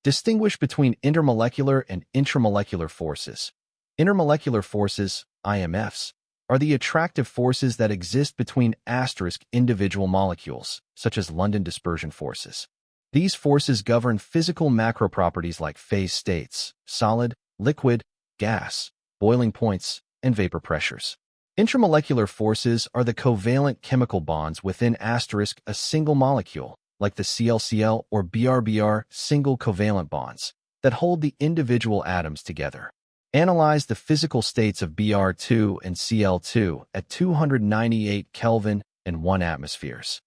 Distinguish between intermolecular and intramolecular forces. Intermolecular forces, IMFs, are the attractive forces that exist between individual molecules, such as London dispersion forces. These forces govern physical macroproperties like phase states, solid, liquid, gas, boiling points, and vapor pressures. Intramolecular forces are the covalent chemical bonds within a single molecule, like the ClCl or Br-Br single covalent bonds, that hold the individual atoms together. Analyze the physical states of Br2 and Cl2 at 298 Kelvin and 1 atmospheres.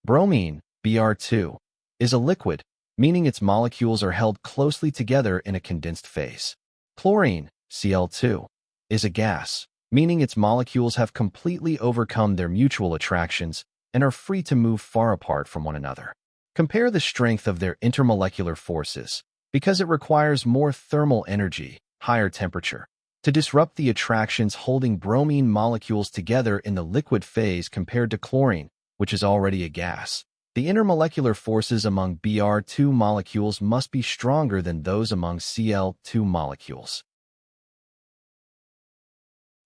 Bromine, Br2, is a liquid, meaning its molecules are held closely together in a condensed phase. Chlorine, Cl2, is a gas, meaning its molecules have completely overcome their mutual attractions and are free to move far apart from one another. Compare the strength of their intermolecular forces, because it requires more thermal energy, higher temperature, to disrupt the attractions holding bromine molecules together in the liquid phase compared to chlorine, which is already a gas. The intermolecular forces among Br2 molecules must be stronger than those among Cl2 molecules.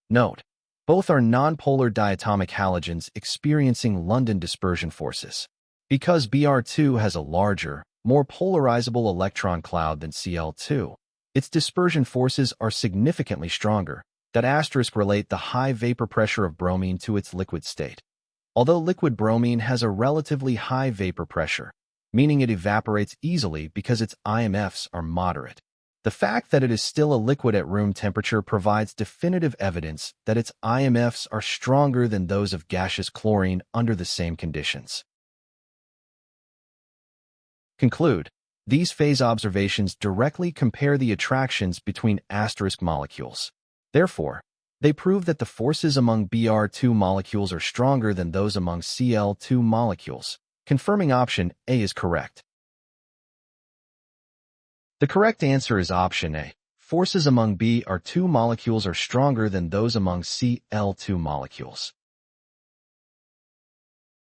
Note: both are nonpolar diatomic halogens experiencing London dispersion forces. Because Br2 has a larger, more polarizable electron cloud than Cl2, its dispersion forces are significantly stronger. Relate the high vapor pressure of bromine to its liquid state. Although liquid bromine has a relatively high vapor pressure, meaning it evaporates easily because its IMFs are moderate, the fact that it is still a liquid at room temperature provides definitive evidence that its IMFs are stronger than those of gaseous chlorine under the same conditions. Conclude: these phase observations directly compare the attractions between molecules. Therefore, they prove that the forces among Br2 molecules are stronger than those among Cl2 molecules, confirming option A is correct. The correct answer is option A. Forces among Br2 molecules are stronger than those among Cl2 molecules.